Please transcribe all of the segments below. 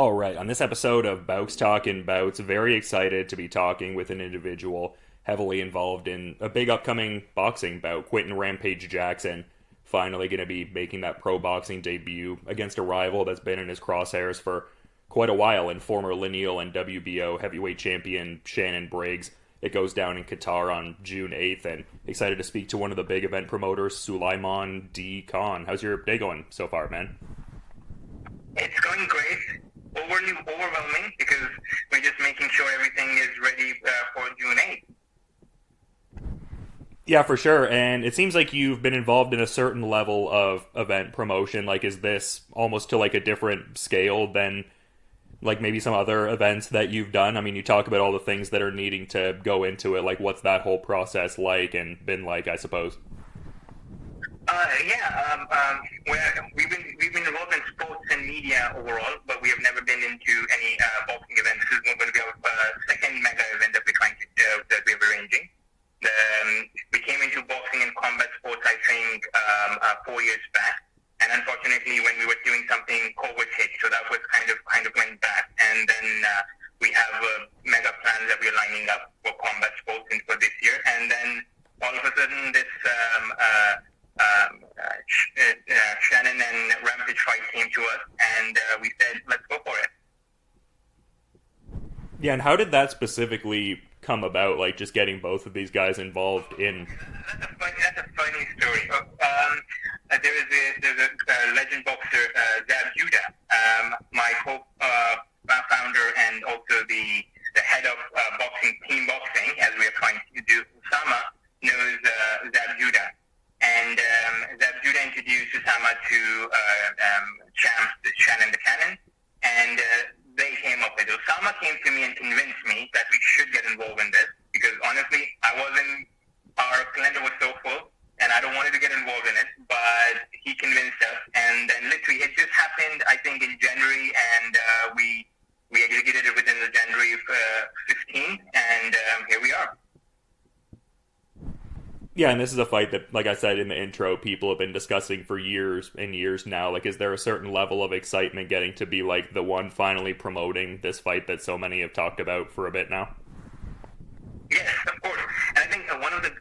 All right, on this episode of Bowks Talking Bouts, very excited to be talking with an individual heavily involved in a big upcoming boxing bout. Quentin Rampage Jackson finally going to be making that pro boxing debut against a rival that's been in his crosshairs for quite a while, and former lineal and WBO heavyweight champion Shannon Briggs. It goes down in Qatar on June 8th, and excited to speak to one of the big event promoters, Sulaiman D. Khan. How's your day going so far, man? It's going great. Overly overwhelming because we're just making sure everything is ready for June 8th. Yeah, for sure. And it seems like you've been involved in a certain level of event promotion. Like, is this almost to like a different scale than like maybe some other events that you've done? I mean, you talk about all the things that are needing to go into it. Like, what's that whole process like and been like, I suppose? We've been involved in sports and media overall, but we have never been into any boxing event. This is going to be our second mega event that we're trying to that we're arranging. We came into boxing and combat sports, I think, 4 years back, and unfortunately, when we were doing something, COVID hit, so that was kind of went back. And then we have mega plans that we're lining up for combat sports and for this year, and then all of a sudden, this Shannon and Rampage fight came to us, and we said, let's go for it. Yeah, and how did that specifically come about? Like, just getting both of these guys involved in. That's a funny story. There's a legend boxer, Zab Judah, my co-founder and also the head of boxing, team boxing, as we are trying to do. Osama knows Zab Judah. And Zab Judah introduced Osama to champs Shannon the Cannon, and they came up with it. Osama came to me and convinced me that we should get involved in this, because honestly, our calendar was so full, and I don't wanted to get involved in it, but he convinced us, and then literally it just happened, I think, in January, and we executed it within the January 15th, and here we are. Yeah, and this is a fight that, like I said in the intro, people have been discussing for years and years now. Like, is there a certain level of excitement getting to be, like, the one finally promoting this fight that so many have talked about for a bit now? Yes, of course. And I think one of the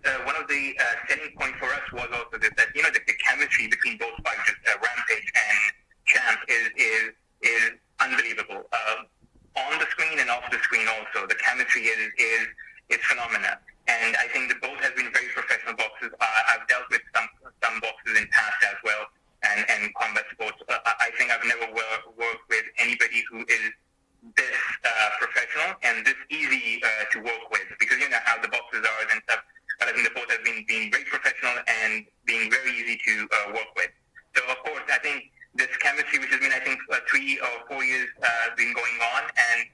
selling points for us was also that the chemistry between both fighters, Rampage and Champ, is unbelievable. On the screen and off the screen also, the chemistry is phenomenal. And I think that both have been very professional boxers. I've dealt with some boxers in past as well, and combat sports. I think I've never worked with anybody who is this professional and this easy to work with, because you know how the boxers are and stuff. But I think the both have been very professional and being very easy to work with. So of course, I think this chemistry, which has been, I think, 3 or 4 years been going on, and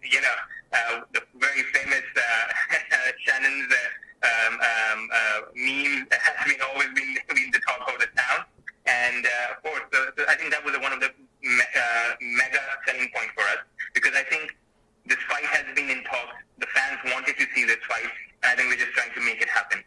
the very famous Shannon's meme has always been the talk of the town, and of course, I think that was one of the mega selling point for us, because I think this fight has been in talks. The fans wanted to see this fight, and I think we're just trying to make it happen.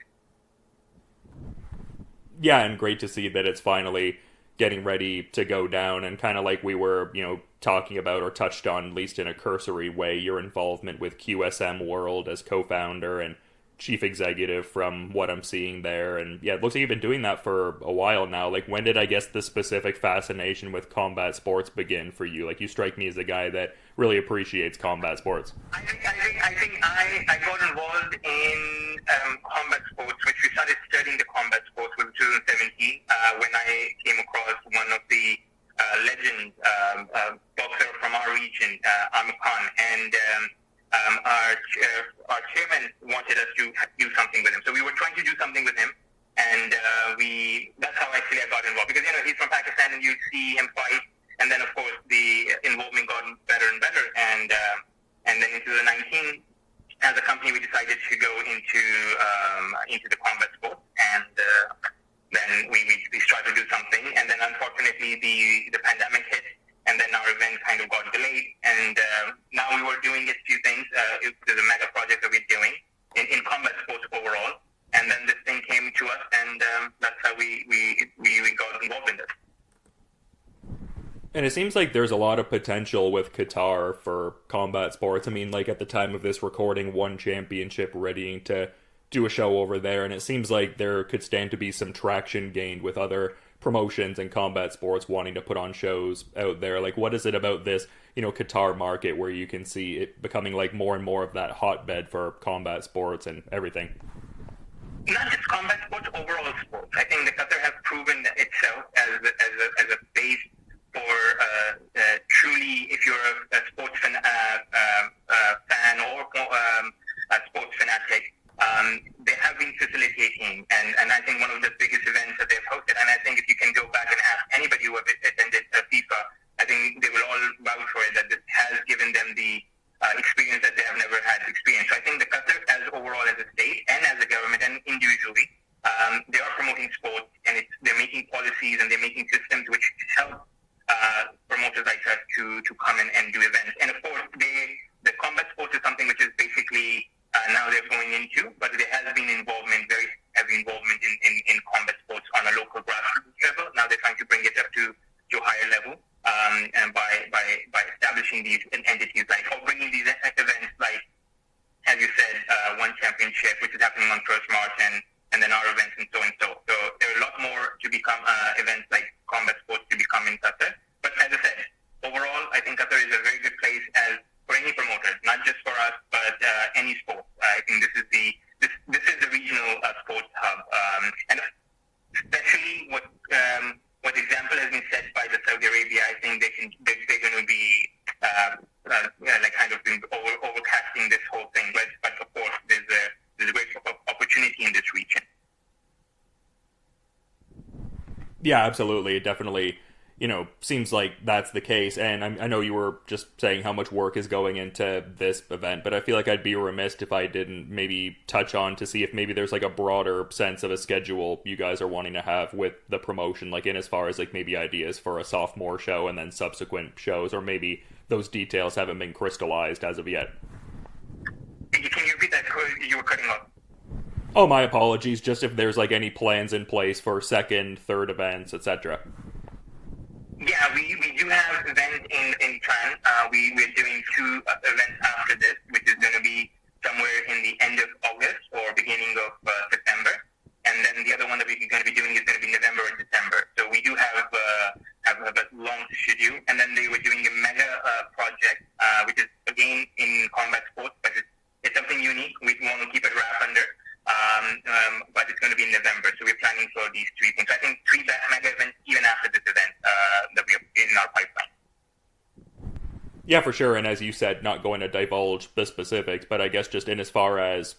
Yeah, and great to see that it's finally getting ready to go down, and kind of like we were, talking about or touched on, at least in a cursory way, your involvement with QSM World as co-founder and chief executive from what I'm seeing there. And yeah, it looks like you've been doing that for a while now. Like, when did, I guess, the specific fascination with combat sports begin for you? Like, you strike me as a guy that really appreciates combat sports. I think I got involved in combat sports, which we started studying the combat sports with 2017 when I came across one of the legend boxer from our region, Amir Khan, and our chairman wanted us to do something with him. So we were trying to do something with him, and that's how actually I got involved. Because, he's from Pakistan, and you see him fight, and then, of course, the involvement got better and better. And then in 2019, as a company, we decided to go into the combat sport, and then we started to do something. And then, unfortunately, the pandemic hit, and then our event kind of got delayed, and now we were doing a few things. There's a mega project that we're doing in combat sports overall, and then this thing came to us, and that's how we got involved in this. And it seems like there's a lot of potential with Qatar for combat sports. I mean, like at the time of this recording, one championship readying to do a show over there, and it seems like there could stand to be some traction gained with other promotions and combat sports wanting to put on shows out there. Like, what is it about this, Qatar market where you can see it becoming like more and more of that hotbed for combat sports and everything? Not just combat sports, overall sports. I think the Qatar has proven itself as a base for truly, if you're a sports fan or a sports fanatic, they have been facilitating, and I think one of the biggest events that they've hosted, and I think if you can go back and ask anybody who have attended FIFA, I think they will all vouch for it, that this has given them the experience that they have never had experienced. So I think the Qatar, as overall as a state and as a government and individually, they are promoting sports, and they're making policies and they're making systems which help promoters like us to come and do events. And of course, the combat sports is something which is basically now they're going into, but there has been very heavy involvement in combat sports on a local grassroots level. Now they're trying to bring it up to a higher level, and by establishing these entities or bringing these events like, as you said, one championship, which is happening on 1st March, and then our events and so and so. So there are a lot more to become events like combat sports to become in Qatar. But as I said, overall, I think Qatar is a very good place for any promoter, not just for us, but any sport. I think this is the regional sports hub, and especially what example has been set by the Saudi Arabia. I think they're going to be kind of overcasting this whole thing. But of course, there's a great opportunity in this region. Yeah, absolutely. It definitely, seems like that's the case. And I know you were just saying how much work is going into this event, but I feel like I'd be remiss if I didn't maybe touch on to see if maybe there's like a broader sense of a schedule you guys are wanting to have with the promotion, like in as far as like maybe ideas for a sophomore show and then subsequent shows, or maybe those details haven't been crystallized as of yet. Can you repeat that? You were cutting off. Oh, my apologies. Just if there's like any plans in place for second, third events, etc. Yeah, we do have events in plan. We're doing 2 events after this, which is going to be somewhere in the end of August or beginning of September. And then the other one that we're going to be doing is going to be November and December. So we do have a long schedule. And then they were doing a mega project, which is, again, in combat sports, but it's something unique. We want to keep it wrapped under. But it's going to be in November, so we're planning for these 3 things. I think 3 mega events even after this event that we have in our pipeline. Yeah, for sure. And as you said, not going to divulge the specifics, but I guess just in as far as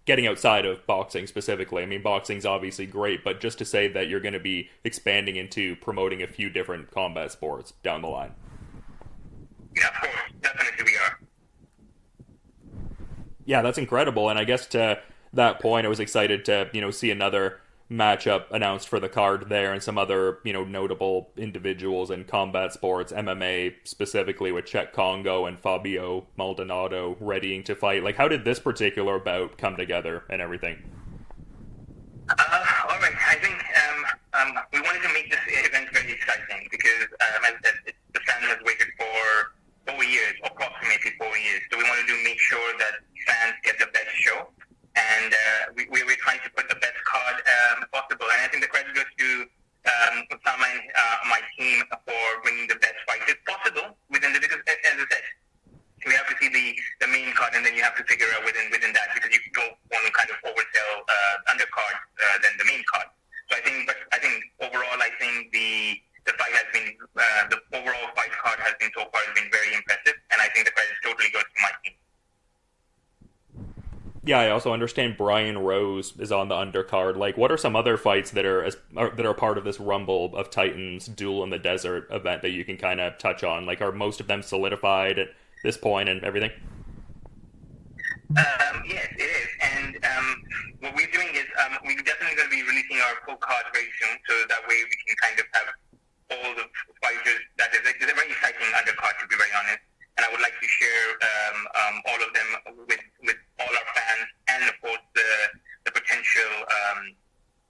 getting outside of boxing specifically. I mean, boxing's obviously great, but just to say that you're going to be expanding into promoting a few different combat sports down the line. Yeah, of course. Definitely we are. Yeah, that's incredible. And I guess to that point, I was excited to, see another matchup announced for the card there and some other, notable individuals in combat sports, MMA specifically with Czech Congo and Fabio Maldonado readying to fight. Like, how did this particular bout come together and everything? All right. I think we wanted to make this event very exciting because, as I said, the fan has waited for 4 years, approximately 4 years. So we wanted to make sure that fans get the best show. And we were trying to put the best card possible. And I think the credit goes to Hossama and my team for bringing the best fight as possible within because as I said, we have to see the main card, and then you have to figure out within that, because you don't want to kind of oversell undercard than the main card. So I think overall, I think the fight has been the overall fight card has been so far has been very impressive, and I think the credit totally goes to my team. Yeah, I also understand Brian Rose is on the undercard. Like, what are some other fights that are part of this Rumble of Titans Duel in the Desert event that you can kind of touch on? Like, are most of them solidified at this point and everything? Yes, it is. And what we're doing is we're definitely going to be releasing our full card very soon, so that way we can kind of have all the fighters. It's a very exciting undercard, to be very honest. And I would like to share all of them with all our fans, and of course the potential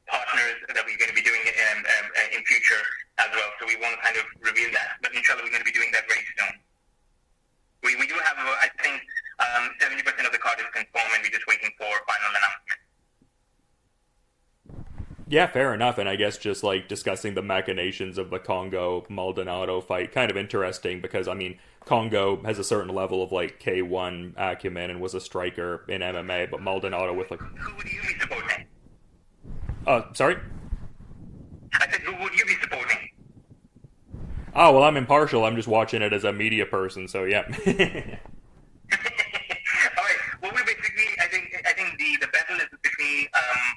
partners that we're going to be doing in future as well. So we want to kind of reveal that, but inshallah we're Yeah, fair enough. And I guess just like discussing the machinations of the Congo Maldonado fight, kind of interesting because I mean, Congo has a certain level of like K1 acumen and was a striker in MMA, but Maldonado with like, Who would you be supporting? sorry. I said, who would you be supporting? Oh well, I'm impartial. I'm just watching it as a media person, so yeah. All right. Well, we basically, I think the battle is between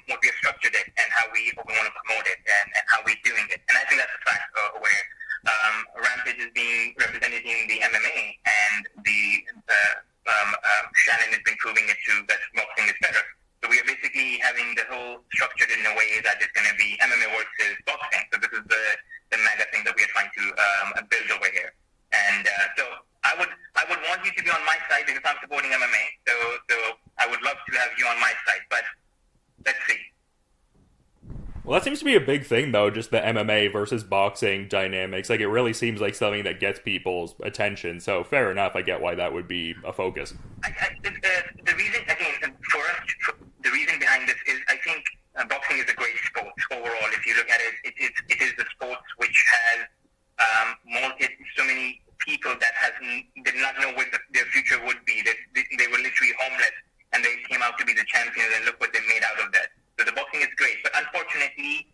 what we have structured it and how we want to promote it and how we're doing it. And I think that's a fact where Rampage is being represented in the MMA and the Shannon has been proving it to that boxing is better. So we are basically having the whole structured in a way that is going to be MMA versus boxing. So this is the mega thing that we are trying to build over here. And so I would want you to be on my side because I'm supporting MMA. So I would love to have you on my side. But let's see. Well, that seems to be a big thing, though, just the MMA versus boxing dynamics. Like, it really seems like something that gets people's attention. So, fair enough. I get why that would be a focus. The reason, again, for us, the reason behind this is I think boxing is a great sport overall. If you look at it, it is the sport which has molded so many people that did not know what their future would be. They were literally homeless, and they came out to be the champions, and look what they made out of that. So the boxing is great, but unfortunately,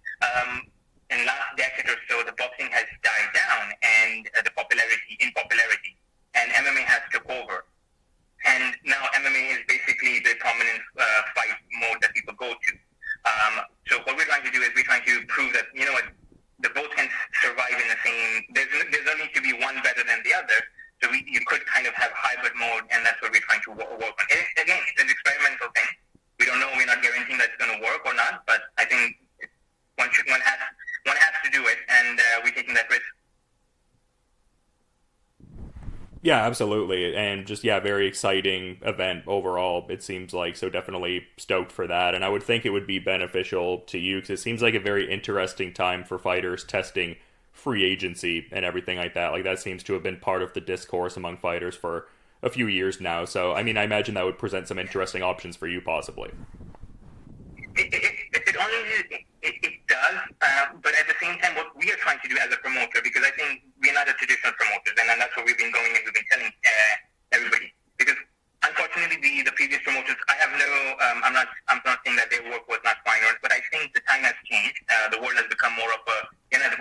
in last decade or so, the boxing has died down, and the popularity, and MMA has took over. And now MMA is basically the prominent fight mode that people go to. So what we're trying to do is we're trying to prove that, you know what, the both can survive in the same. There's no need to be one better than the other. So you could kind of have hybrid mode, and that's what we're trying to work on. Again, it's an experimental thing. We don't know. We're not guaranteeing that it's going to work or not. But I think one has to do it, and we're taking that risk. Yeah, absolutely. And just, yeah, very exciting event overall, it seems like. So definitely stoked for that. And I would think it would be beneficial to you because it seems like a very interesting time for fighters testing free agency and everything like that. Like, that seems to have been part of the discourse among fighters for a few years now. So, I mean, I imagine that would present some interesting options for you, possibly. It does, but at the same time, what we are trying to do as a promoter, because I think we're not a traditional promoters, and that's what we've been going and we've been telling everybody. Because unfortunately, the previous promoters, I'm not saying that their work was not fine, but I think the time has changed. The world has become more of a,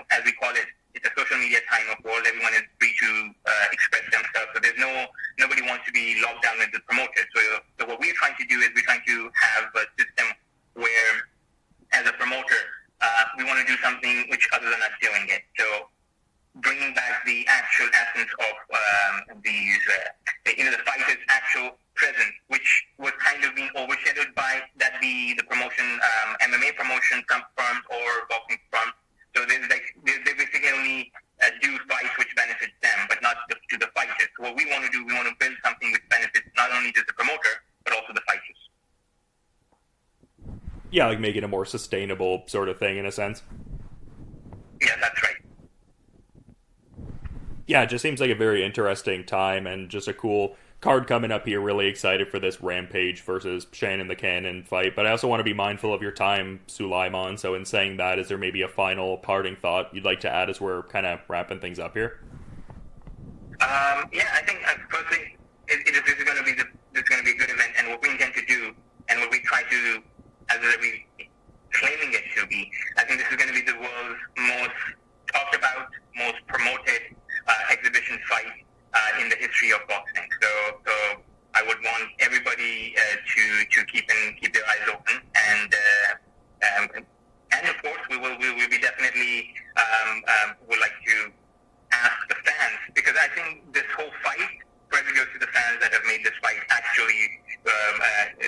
as we call it, it's a social media time of world. Everyone is free to express themselves. So there's nobody wants to be locked down with the promoters. So what we're trying to do is we're trying to have a system where, as a promoter, we want to do something which others are not doing it. So bringing back the actual essence of the fighters' actual presence, which was kind of being overshadowed by that the promotion, MMA promotion firms or boxing firms. So they basically only do fights which benefits them, but not to the fighters. So what we want to do, we want to build something which benefits not only just the promoter, but also the fighters. Yeah, like making a more sustainable sort of thing in a sense. Yeah, that's right. Yeah, it just seems like a very interesting time and just a cool card coming up here. Really excited for this Rampage versus Shannon the Cannon fight. But I also want to be mindful of your time, Sulaiman. So in saying that, is there maybe a final parting thought you'd like to add as we're kind of wrapping things up here? Yeah, I think firstly, this is going to be a good event, and what we intend to do, and what we try to, as we claiming it to be, I think this is going to be the world's most talked about, most promoted exhibition fight in the history of boxing. So I would want everybody to keep their eyes open, and of course we will be definitely would like to ask the fans, because I think this whole fight probably goes to the fans that have made this fight actually,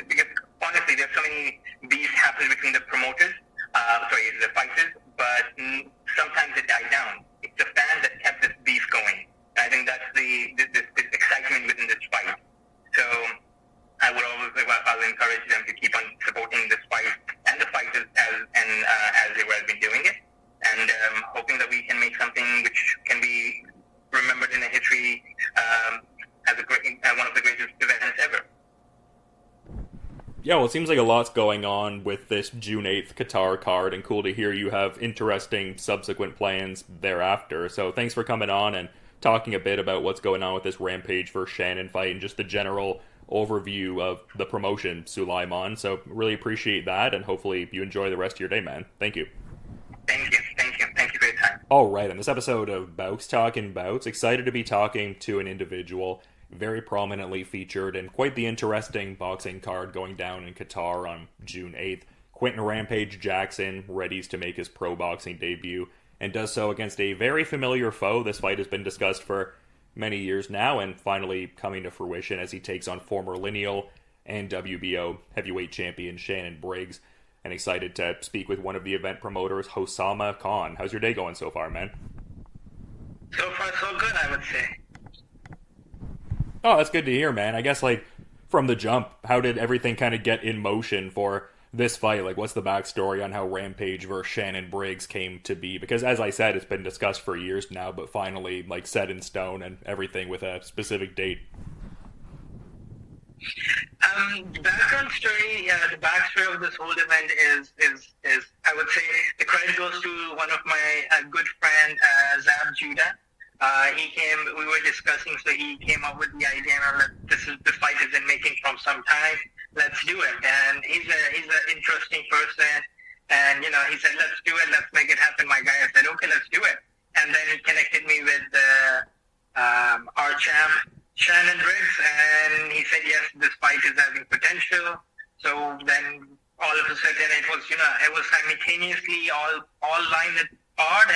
because honestly there's so many beefs happening between the promoters, the fighters, but sometimes it died down. It's the fans that kept this beef going. And I think that's this excitement within this fight. So I would I'll encourage them to keep on supporting this fight and the fighters as they were been doing it, and hoping that we can make something which can be remembered in the history as one of the greatest events ever. Yeah, well, it seems like a lot's going on with this June 8th Qatar card, and cool to hear you have interesting subsequent plans thereafter. So thanks for coming on and talking a bit about what's going on with this Rampage versus Shannon fight and just the general overview of the promotion, Sulaiman. So really appreciate that, and hopefully you enjoy the rest of your day, man. Thank you. Thank you for your time. All right, on this episode of Bowks Talking Bouts, excited to be talking to an individual very prominently featured in quite the interesting boxing card going down in Qatar on June 8th. Quentin Rampage Jackson readies to make his pro boxing debut and does so against a very familiar foe. This fight has been discussed for many years now and finally coming to fruition as he takes on former lineal and WBO heavyweight champion Shannon Briggs. And excited to speak with one of the event promoters, Hossama Khan. How's your day going so far, man? So far, so good, I would say. Oh, that's good to hear, man. I guess, like, from the jump, how did everything kind of get in motion for this fight? Like, what's the backstory on how Rampage versus Shannon Briggs came to be? Because, as I said, it's been discussed for years now, but finally, like, set in stone and everything with a specific date. The background story, the backstory of this whole event is I would say the credit goes to one of my good friend, Zab Judah. We were discussing, so he came up with the idea, and this fight is in making from some time. Let's do it. And he's an interesting person, and he said, let's do it, let's make it happen, my guy. I said, okay, let's do it. And then he connected me with our champ, Shannon Briggs, and he said, yes, this fight is having potential. So then all of a sudden it was simultaneously all lined hard,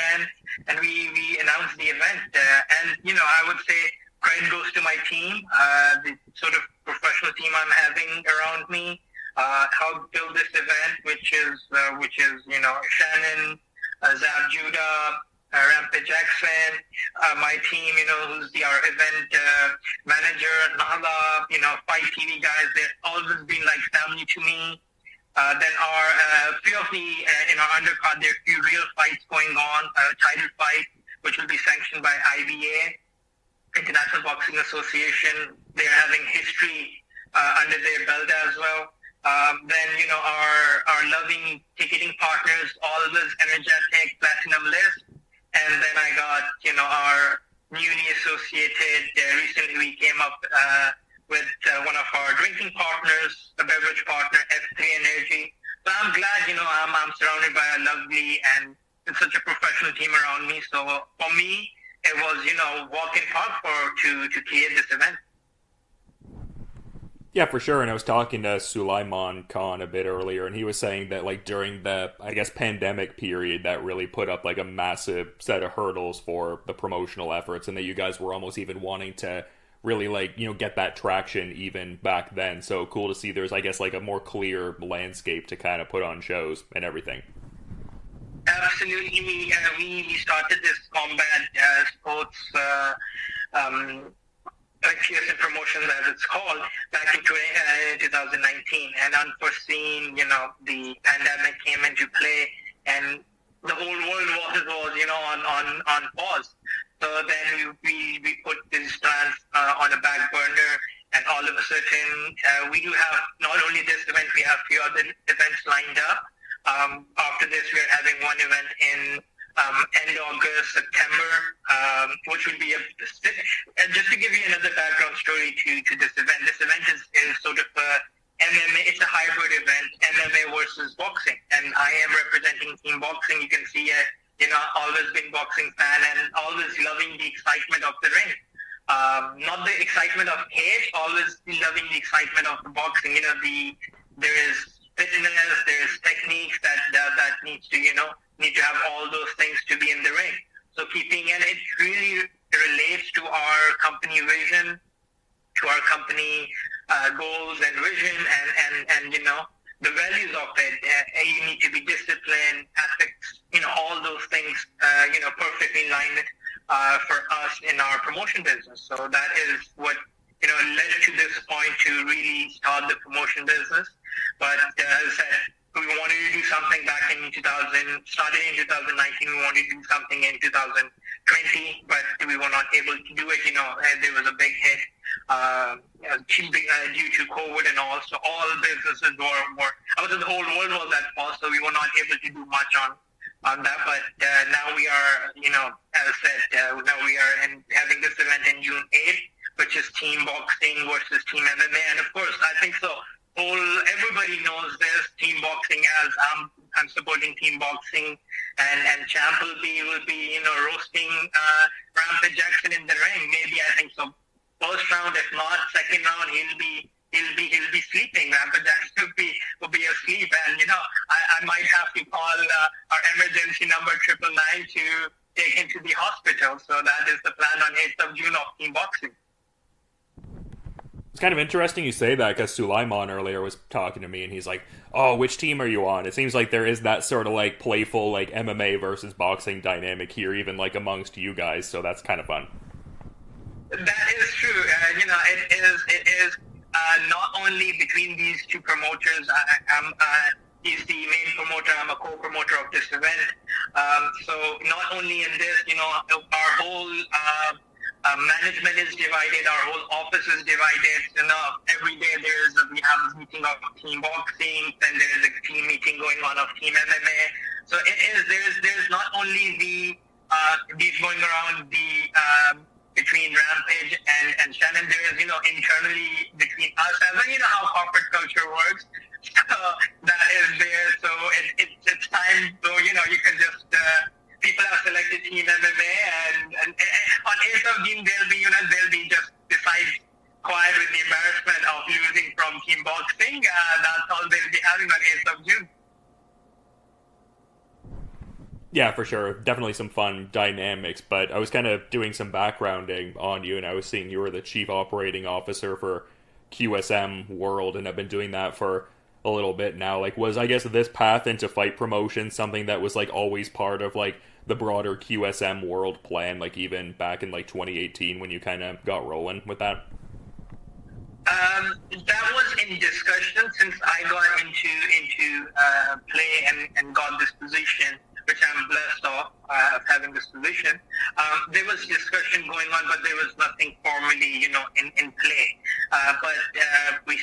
and we announced the event. I would say credit goes to my team, the sort of professional team I'm having around me, helped build this event, which is Shannon, Zab Judah, Rampage Jackson, my team, who's our event manager, Nala, Fight TV guys. They've always been like family to me. Then our few of the in our undercard, there are a few real fights going on. A title fight, which will be sanctioned by IBA, International Boxing Association. They're having history under their belt as well. Then our loving ticketing partners, always energetic, platinum list. And then I got, our newly associated, recently we came up with one of our drinking partners, a beverage partner, F3 Energy. So I'm glad, I'm surrounded by a lovely and such a professional team around me. So for me, it was, walk in park to create this event. Yeah, for sure. And I was talking to Sulaiman Khan a bit earlier, and he was saying that, like, during the, I guess, pandemic period, that really put up, like, a massive set of hurdles for the promotional efforts, and that you guys were almost even wanting to really, like, get that traction even back then. So cool to see there's, I guess, like, a more clear landscape to kind of put on shows and everything. Absolutely. We started this combat sports QSM promotion, as it's called, back in 2019, and unforeseen, the pandemic came into play, and the whole world was on pause. So then we put these plans on a back burner, and all of a sudden we do have not only this event, we have a few other events lined up. After this, we are having one event in end August, September, which will be just to give you another background story to this event. This event is sort of a MMA. It's a hybrid event, MMA versus boxing, and I am representing Team Boxing. You can see always been boxing fan and always loving the excitement of the ring. Not the excitement of cage, always loving the excitement of the boxing. There is fitness, there is techniques that needs to need to have all those things to be in the ring. So it really relates to our company vision, to our company goals and vision, and the values of it. You need to be disciplined, ethics, all those things, perfectly lined for us in our promotion business. So that is what led to this point to really start the promotion business. But as I said, we wanted to do something back in started in 2019, we wanted to do something in 2020, but we were not able to do it. There was a big hit due to COVID and all. So all businesses were the whole world was at pause, so we were not able to do much on that. But now we are, as I said, now we are having this event in June 8th, which is team boxing versus team MMA, and of course, I think so. Everybody knows this. Team boxing, as I'm supporting team boxing, and Champ will be roasting Rampage Jackson in the ring. Maybe I think so. First round, if not second round, he'll be sleeping. Rampage Jackson will be asleep, and I might have to call our emergency number 999 to take him to the hospital. So that is the plan on 8th of June of team boxing. It's kind of interesting you say that, because Sulaiman earlier was talking to me and he's like, oh, which team are you on? It seems like there is that sort of like playful like MMA versus boxing dynamic here, even like amongst you guys, so that's kind of fun. That is true. It is not only between these two promoters. He's the main promoter. I'm a co-promoter of this event. So not only in this, our whole management is divided. Our whole office is divided. Every day we have a meeting of team boxing, then there's a team meeting going on of team MMA. So there's not only these going around between Rampage and Shannon. There is internally between us, and how corporate culture works. So that is there. So it's time. So you can just. People have selected Team MMA, and on 8th of June they'll be just beside quiet with the embarrassment of losing from Team Boxing. That's all they'll be having on 8th of June. Yeah, for sure. Definitely some fun dynamics, but I was kind of doing some backgrounding on you, and I was seeing you were the Chief Operating Officer for QSM World, and I've been doing that for a little bit now. Like, was, I guess, this path into fight promotion something that was, like, always part of, like, the broader QSM World plan, like, even back in, like, 2018 when you kind of got rolling with that? That was in discussion since I got into play and got this position, which I'm blessed of having this position. There was discussion going on, but there was nothing formally, in play. But we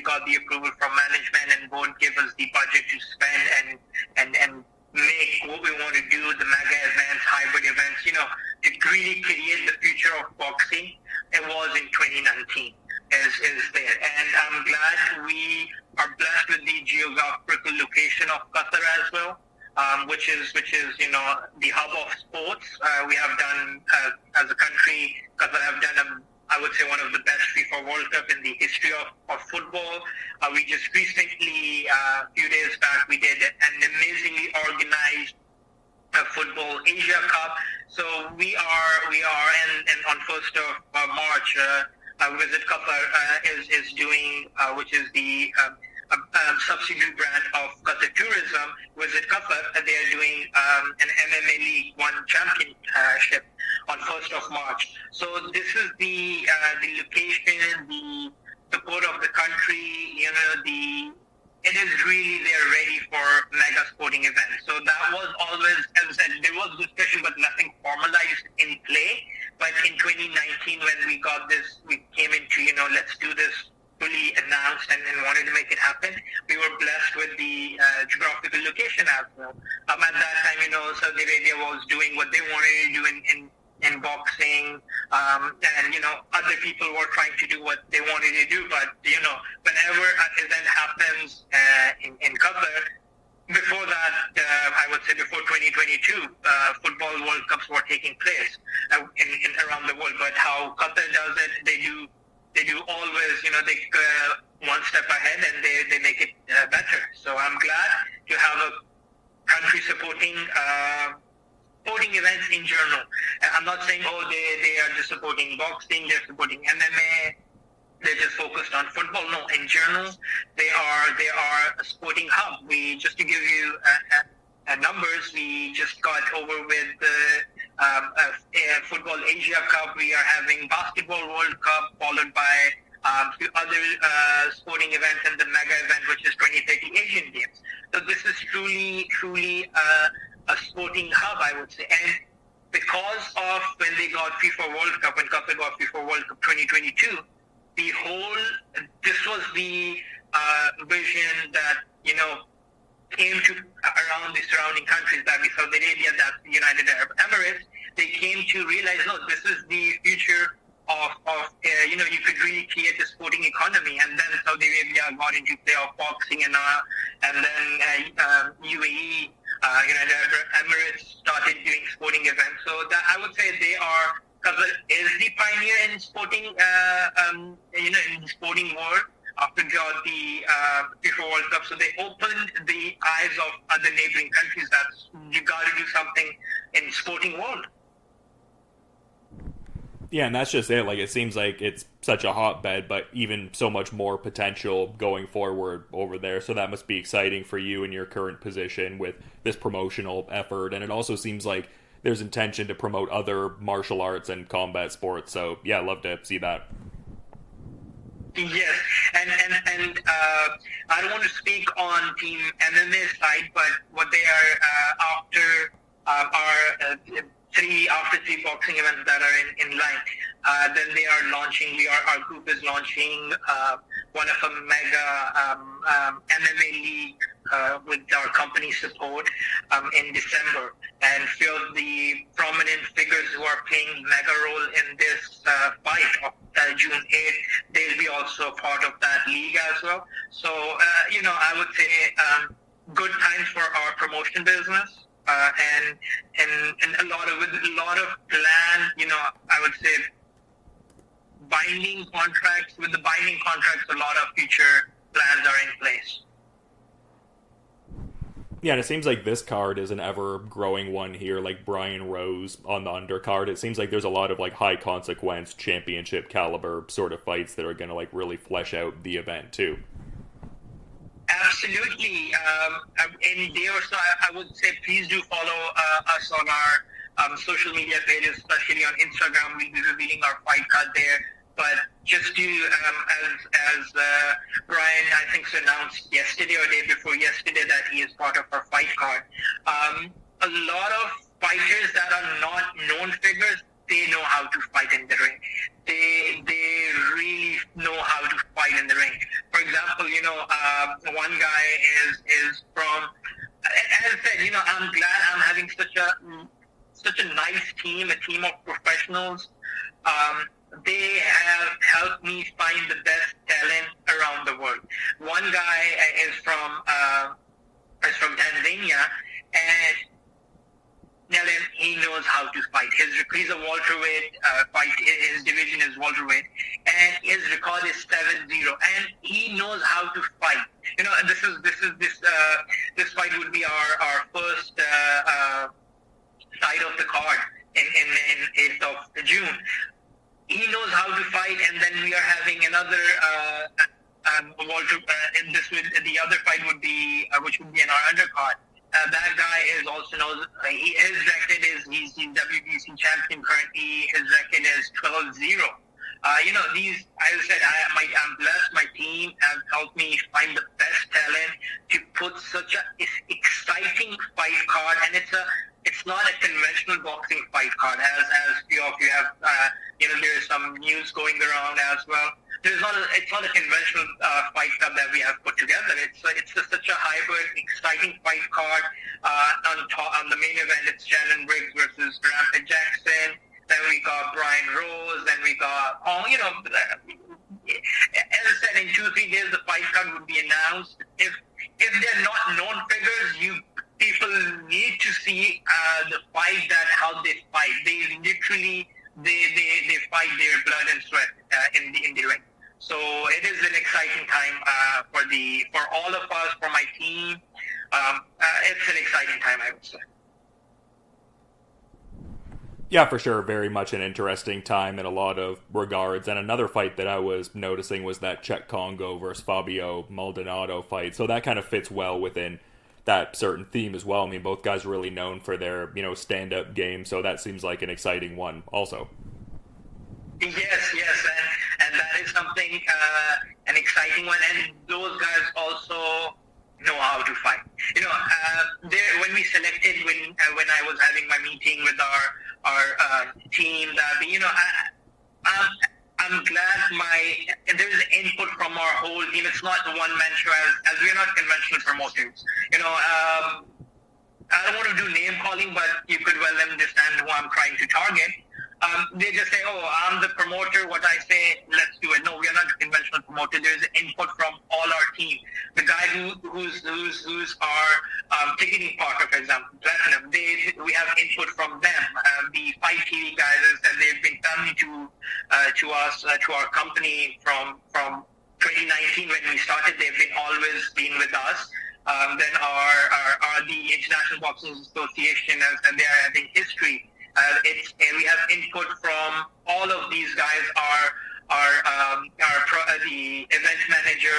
got the approval from management, and board gave us the budget to spend and make what we want to do, the mega events, hybrid events, to really create the future of boxing. It was in 2019. Is there, and I'm glad we are blessed with the geographical location of Qatar as well, which is the hub of sports. We have done as a country, Qatar have done I would say one of the best FIFA World Cup in the history of football. We just recently, a few days back, we did an amazingly organized football Asia Cup. So we are, and on 1st of March. Visit Qatar is doing, which is the subsidiary brand of Qatar Tourism. Visit Qatar, they are doing an MMA League One championship on 1st of March. So this is the location, the support of the country. It is really they're ready for mega sporting events. So that was always, as I said, there was discussion, but nothing formalized in play. But in 2019, when we got this, we came into, let's do this fully announced and wanted to make it happen. We were blessed with the geographical location as well. At that time, Saudi Arabia was doing what they wanted to do in boxing, and other people were trying to do what they wanted to do. But whenever an event happens in Qatar, before that, I would say before 2022, football World Cups were taking place in around the world. But how Qatar does it, they do always, they one step ahead and they make it better. So I'm glad to have a country supporting sporting events in general. I'm not saying, they are just supporting boxing, they're supporting MMA, they're just focused on football. No, in general, they are a sporting hub. Just to give you numbers, we just got over with the Football Asia Cup. We are having Basketball World Cup, followed by a few other sporting events, and the mega event, which is 2030 Asian Games. So this is truly a sporting hub, I would say. And because of when they got FIFA World Cup, when Qatar got FIFA World Cup 2022, the whole the vision that, came to around the surrounding countries, that be Saudi Arabia, that the United Arab Emirates, they came to realize, no, this is the future of you could really create a sporting economy. And then Saudi Arabia got into playoff boxing, and then UAE, United Arab Emirates, started doing sporting events. So that I would say Qatar is the pioneer in sporting, in the sporting world. After got the FIFA World Cup, so they opened the eyes of other neighboring countries that you got to do something in sporting world. Yeah, and that's just it. Like, it seems like it's such a hotbed, but even so much more potential going forward over there. So that must be exciting for you in your current position with this promotional effort. And it also seems like there's intention to promote other martial arts and combat sports. So yeah, I'd love to see that. Yes, and I don't want to speak on Team MMA side, but what they are after three boxing events that are in line. Then they are launching. Our group is launching one of a mega MMA league with our company support in December, and few of the prominent figures who are playing mega role in this fight of June 8th, they'll be also part of that league as well. So I would say good times for our promotion business. And a lot of plan, I would say binding contracts. With the binding contracts, a lot of future plans are in place. Yeah, and it seems like this card is an ever-growing one here, like Brian Rose on the undercard. It seems like there's a lot of like high-consequence, championship caliber sort of fights that are going to like really flesh out the event too. Absolutely. In day or so, I would say please do follow us on our social media pages, especially on Instagram. We'll be revealing our fight card there. But just to, as Brian, I think, announced yesterday or day before yesterday that he is part of our fight card. A lot of fighters that are not known figures, they know how to fight in the ring. They really know how to fight in the ring. For example, one guy is from, as I said, I'm glad I'm having such a nice team, a team of professionals. They have helped me find the best talent around the world. One guy is from Tanzania, and he knows how to fight. He's a welterweight fight. His division is welterweight, and his record is 7-0. And he knows how to fight. This fight would be our first side of the card in 8th of June. He knows how to fight, and then we are having another the other fight would be which would be in our undercard. That guy is also knows. His record is he's the WBC champion currently. His record is 12-0. These, as I said, I'm blessed. My team has helped me find the best talent to put such an exciting fight card, and it's not a conventional boxing fight card, as few of you have. There's some news going around as well. It's not a conventional fight club that we have put together. It's just such a hybrid, exciting fight card. On the main event, it's Shannon Briggs versus Rampage Jackson. Then we got Brian Rose. Then we got as I said, in 2-3 days the fight card would be announced. If they're not known figures, people need to see the fight, that how they fight. They literally they fight their blood and sweat in the ring. So it is an exciting time for all of us, for my team. It's an exciting time, I would say. Yeah, for sure. Very much an interesting time in a lot of regards. And another fight that I was noticing was that Czech Congo versus Fabio Maldonado fight. So that kind of fits well within that certain theme as well. I mean, both guys are really known for their, stand-up game. So that seems like an exciting one also. Yes, and that is something, an exciting one. And those guys also know how to fight. When we selected, when I was having my meeting with our team, that I'm glad there's input from our whole team. It's not the one-man show as we're not conventional promoters. I don't want to do name calling, but you could well understand who I'm trying to target. They just say, "Oh, I'm the promoter. What I say, let's do it." No, we are not a conventional promoter. There's input from all our team. The guy who's our ticketing partner, for example, Platinum. We have input from them. The Fight TV guys, as I said, they've been coming to us, to our company from 2019 when we started. They've always been with us. Then the International Boxing Association, as they are having history. We have input from all of these guys. The event manager.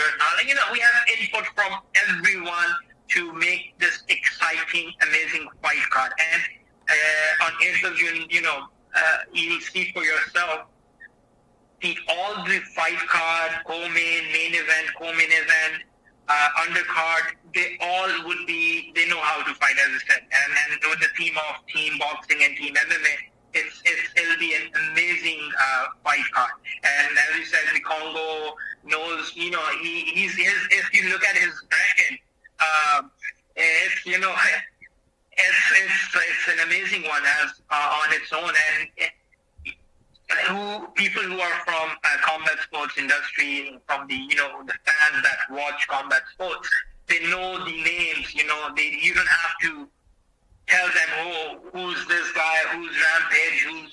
We have input from everyone to make this exciting, amazing fight card. And on 8th of June, you'll see for yourself. All the fight card, main event, co-main event, undercard, they know how to fight, as I said. And with the team boxing and team MMA, it'll be an amazing fight card. And as you said, the Congo knows, if you look at his record, it's an amazing one on its own. And people who are from combat sports industry, from the fans that watch combat sports, they know the names. You don't have to tell them, oh, who's this guy, who's Rampage, who's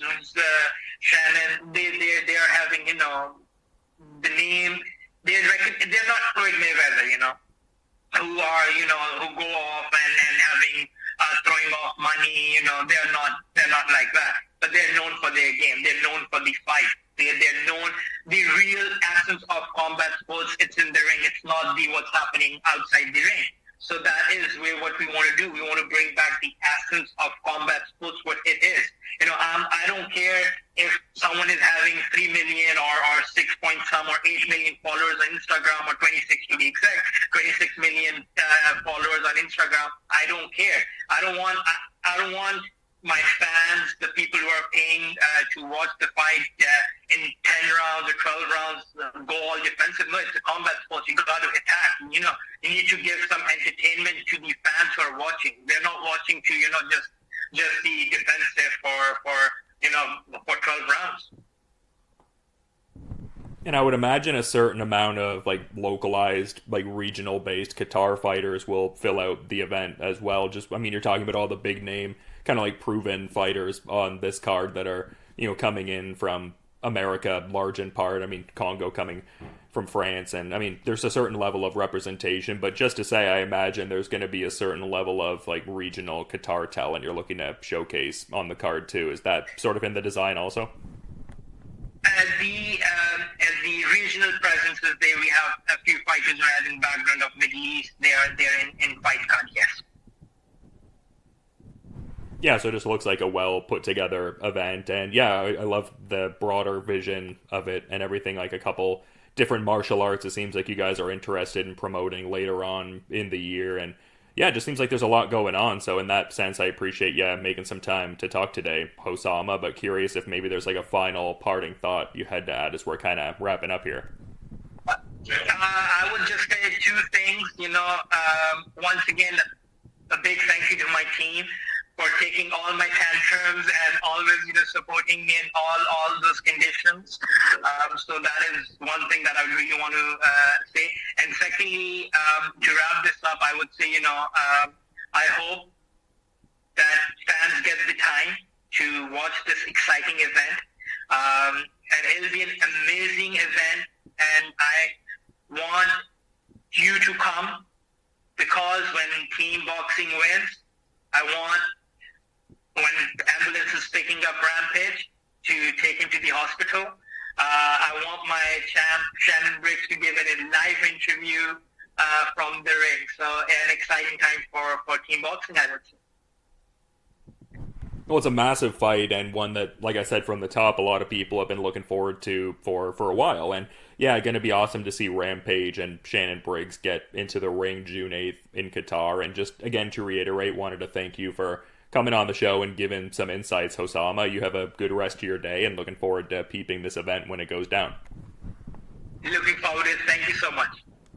Shannon. They are having the name. They're not Floyd Mayweather, who go off and having throwing off money. They're not like that. But they're known for their game. They're known for the fight. They're known the real essence of combat sports. It's in the ring. It's not what's happening outside the ring. So that is what we want to do. We want to bring back the essence of combat sports, what it is. I don't care if someone is having 3 million or 6 point some or 8 million followers on Instagram, or 26 to be exact, 26 million followers on Instagram. I don't care. I don't want my fans, the people who are paying to watch the fight in 10 rounds or 12 rounds, go all defensive. No, it's a combat sport. You got to attack. You need to give some entertainment to the fans who are watching. They're not watching to, just be defensive for 12 rounds. And I would imagine a certain amount of localized, regional based Qatar fighters will fill out the event as well. You're talking about all the big name, kind of proven fighters on this card that are, coming in from America, large in part. Congo coming from France. And there's a certain level of representation, but just to say, I imagine there's going to be a certain level of regional Qatar talent you're looking to showcase on the card too. Is that sort of in the design also? The regional presences, we have a few fighters who are in background of Middle East. They're in fight card, yes. Yeah, so it just looks like a well put together event, and yeah, I love the broader vision of it and everything. A couple different martial arts. It seems like you guys are interested in promoting later on in the year, and yeah, it just seems like there's a lot going on. So in that sense, I appreciate making some time to talk today, Hossama. But curious if maybe there's a final parting thought you had to add as we're kind of wrapping up here. I would just say two things. Once again, a big thank you to my team for taking all my tantrums and always, supporting me in all those conditions. So that is one thing that I really want to say. And secondly, to wrap this up, I would say, I hope that fans get the time to watch this exciting event. And it'll be an amazing event. And I want you to come, because when team boxing wins, I want, when the ambulance is picking up Rampage, to take him to the hospital. I want my champ, Shannon Briggs, to give it a live interview from the ring. So an exciting time for team boxing, I would say. Well, it's a massive fight, and one that, like I said from the top, a lot of people have been looking forward to for a while. And yeah, going to be awesome to see Rampage and Shannon Briggs get into the ring June 8th in Qatar. And just, again, to reiterate, wanted to thank you for coming on the show and giving some insights, Hossama. You have a good rest of your day, and looking forward to peeping this event when it goes down. Looking forward